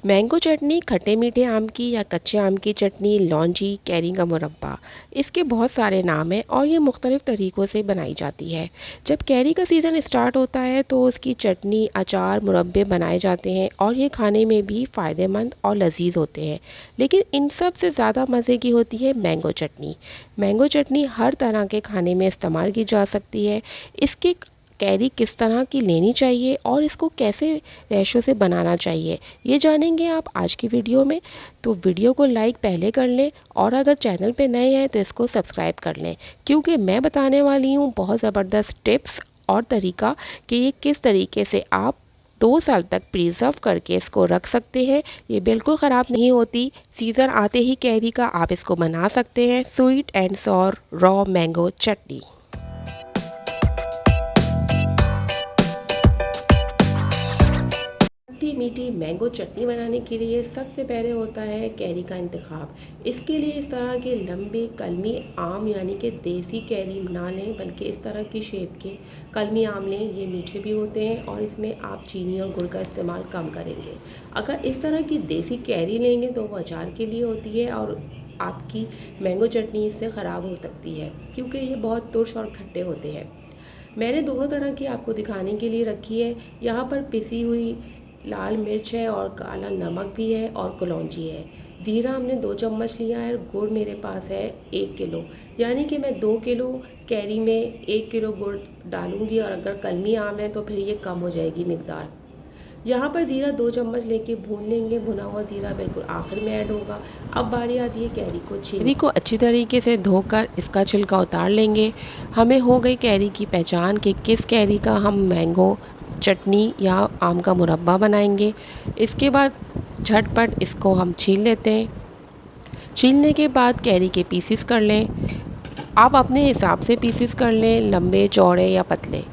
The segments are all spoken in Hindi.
मैंगो चटनी, खट्टे मीठे आम की या कच्चे आम की चटनी, लौंजी, कैरी का मुरब्बा, इसके बहुत सारे नाम हैं और ये मुख्तलिफ़ तरीक़ों से बनाई जाती है। जब कैरी का सीज़न स्टार्ट होता है तो उसकी चटनी, अचार, मुरब्बे बनाए जाते हैं और ये खाने में भी फ़ायदेमंद और लजीज होते हैं। लेकिन इन सब से ज़्यादा मज़े की होती है मैंगो चटनी। मैंगो चटनी हर तरह के खाने में इस्तेमाल की जा सकती है। इसके कैरी किस तरह की लेनी चाहिए और इसको कैसे रेशो से बनाना चाहिए, ये जानेंगे आप आज की वीडियो में। तो वीडियो को लाइक पहले कर लें और अगर चैनल पे नए हैं तो इसको सब्सक्राइब कर लें, क्योंकि मैं बताने वाली हूँ बहुत ज़बरदस्त टिप्स और तरीका कि ये किस तरीके से आप 2 साल तक प्रिजर्व करके इसको रख सकते हैं। ये बिल्कुल ख़राब नहीं होती। सीज़न आते ही कैरी का आप इसको बना सकते हैं sweet and sour raw mango chutney. खट्टी मीठी मैंगो चटनी बनाने के लिए सबसे पहले होता है कैरी का इंतखाब। इसके लिए इस तरह के लंबे कलमी आम यानी कि देसी कैरी ना लें, बल्कि इस तरह की शेप के कलमी आम लें। ये मीठे भी होते हैं और इसमें आप चीनी और गुड़ का इस्तेमाल कम करेंगे। अगर इस तरह की देसी कैरी लेंगे तो वो अचार के लिए होती है और आपकी मैंगो चटनी इससे ख़राब हो सकती है, क्योंकि ये बहुत तुर्श और खट्टे होते हैं। मैंने दोनों तरह की आपको दिखाने के लिए रखी है। यहाँ पर पिसी हुई लाल मिर्च है और काला नमक भी है और कलौंजी है। ज़ीरा हमने 2 चम्मच लिया है और गुड़ मेरे पास है 1 किलो, यानी कि मैं 2 किलो कैरी में 1 किलो गुड़ डालूंगी और अगर कलमी आम है तो फिर ये कम हो जाएगी मिकदार। यहाँ पर ज़ीरा 2 चम्मच लेके भून लेंगे। भुना हुआ ज़ीरा बिल्कुल आखिर में ऐड होगा। अब बारी आती है कैरी को छीलने। कैरी को अच्छी तरीके से धोकर इसका छिलका उतार लेंगे। हमें हो गई कैरी की पहचान कि किस कैरी का हम मैंगो चटनी या आम का मुरब्बा बनाएंगे। इसके बाद झटपट इसको हम छील लेते हैं। छीलने के बाद कैरी के पीसेस कर लें। आप अपने हिसाब से पीसेस कर लें, लंबे, चौड़े या पतले।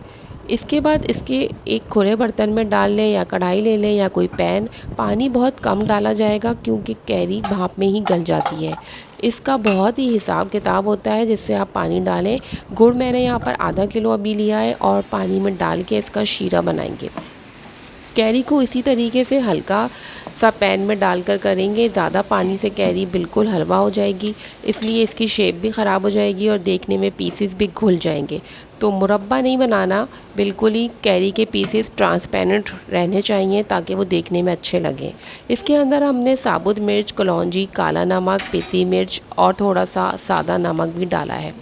इसके बाद इसके एक खुले बर्तन में डाल लें या कढ़ाई ले लें या कोई पैन। पानी बहुत कम डाला जाएगा क्योंकि कैरी भाप में ही गल जाती है। इसका बहुत ही हिसाब किताब होता है जिससे आप पानी डालें। गुड़ मैंने यहाँ पर आधा किलो अभी लिया है और पानी में डाल के इसका शीरा बनाएंगे। कैरी को इसी तरीके से हल्का सा पैन में डालकर करेंगे। ज़्यादा पानी से कैरी बिल्कुल हलवा हो जाएगी, इसलिए इसकी शेप भी ख़राब हो जाएगी और देखने में पीसेस भी घुल जाएंगे। तो मुरब्बा नहीं बनाना, बिल्कुल ही कैरी के पीसेस ट्रांसपेरेंट रहने चाहिए ताकि वो देखने में अच्छे लगें। इसके अंदर हमने साबुत मिर्च, कलौंजी, काला नमक, पिसी मिर्च और थोड़ा सा सादा नमक भी डाला है।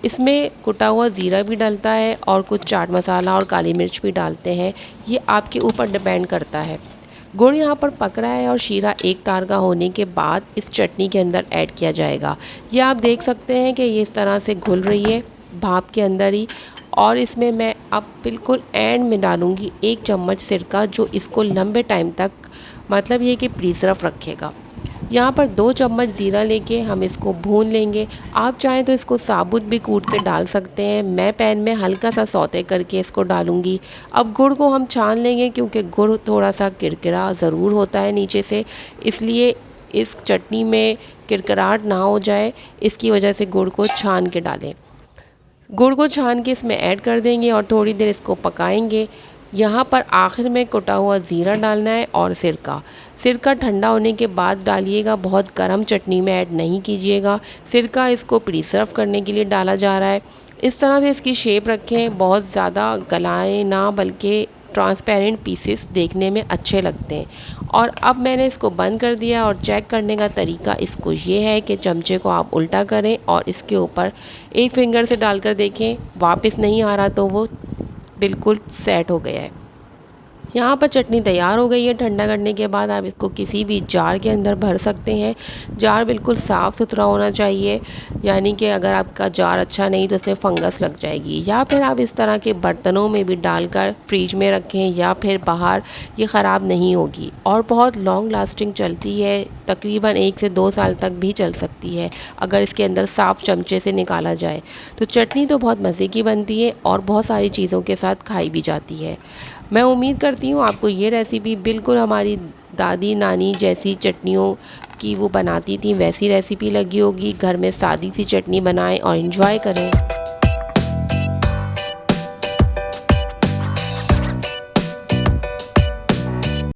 इसमें कुटा हुआ ज़ीरा भी डलता है और कुछ चाट मसाला और काली मिर्च भी डालते हैं। ये आपके ऊपर डिपेंड करता है। गुड़ यहाँ पर पक रहा है और शीरा एक तार का होने के बाद इस चटनी के अंदर ऐड किया जाएगा। ये आप देख सकते हैं कि ये इस तरह से घुल रही है भाप के अंदर ही। और इसमें मैं अब बिल्कुल एंड में डालूँगी 1 चम्मच सिरका, जो इसको लंबे टाइम तक, मतलब ये कि प्रिजर्व रखेगा। यहाँ पर 2 चम्मच ज़ीरा लेके हम इसको भून लेंगे। आप चाहें तो इसको साबुत भी कूट के डाल सकते हैं। मैं पैन में हल्का सा सौते करके इसको डालूँगी। अब गुड़ को हम छान लेंगे क्योंकि गुड़ थोड़ा सा किरकिरा ज़रूर होता है नीचे से, इसलिए इस चटनी में किरकिराहट ना हो जाए, इसकी वजह से गुड़ को छान के डालें। गुड़ को छान के इसमें ऐड कर देंगे और थोड़ी देर इसको पकाएंगे। यहाँ पर आखिर में कुटा हुआ ज़ीरा डालना है और सिरका। सिरका ठंडा होने के बाद डालिएगा, बहुत गर्म चटनी में ऐड नहीं कीजिएगा। सिरका इसको प्रिजर्व करने के लिए डाला जा रहा है। इस तरह से इसकी शेप रखें, बहुत ज़्यादा गलाएं ना, बल्कि ट्रांसपेरेंट पीसेस देखने में अच्छे लगते हैं। और अब मैंने इसको बंद कर दिया और चेक करने का तरीका इसको ये है कि चमचे को आप उल्टा करें और इसके ऊपर एक फिंगर से डालकर देखें, वापस नहीं आ रहा तो वो बिल्कुल सेट हो गया है। यहाँ पर चटनी तैयार हो गई है। ठंडा करने के बाद आप इसको किसी भी जार के अंदर भर सकते हैं। जार बिल्कुल साफ़ सुथरा होना चाहिए, यानी कि अगर आपका जार अच्छा नहीं तो उसमें फंगस लग जाएगी। या फिर आप इस तरह के बर्तनों में भी डालकर फ्रिज में रखें या फिर बाहर, ये ख़राब नहीं होगी और बहुत लॉन्ग लास्टिंग चलती है। तकरीबन 1 से 2 साल तक भी चल सकती है अगर इसके अंदर साफ़ चमचे से निकाला जाए। तो चटनी तो बहुत मज़े की बनती है और बहुत सारी चीज़ों के साथ खाई भी जाती है। मैं उम्मीद करती हूँ आपको ये रेसिपी बिल्कुल हमारी दादी नानी जैसी चटनियों की वो बनाती थी वैसी रेसिपी लगी होगी। घर में सादी सी चटनी बनाएं और एंजॉय करें।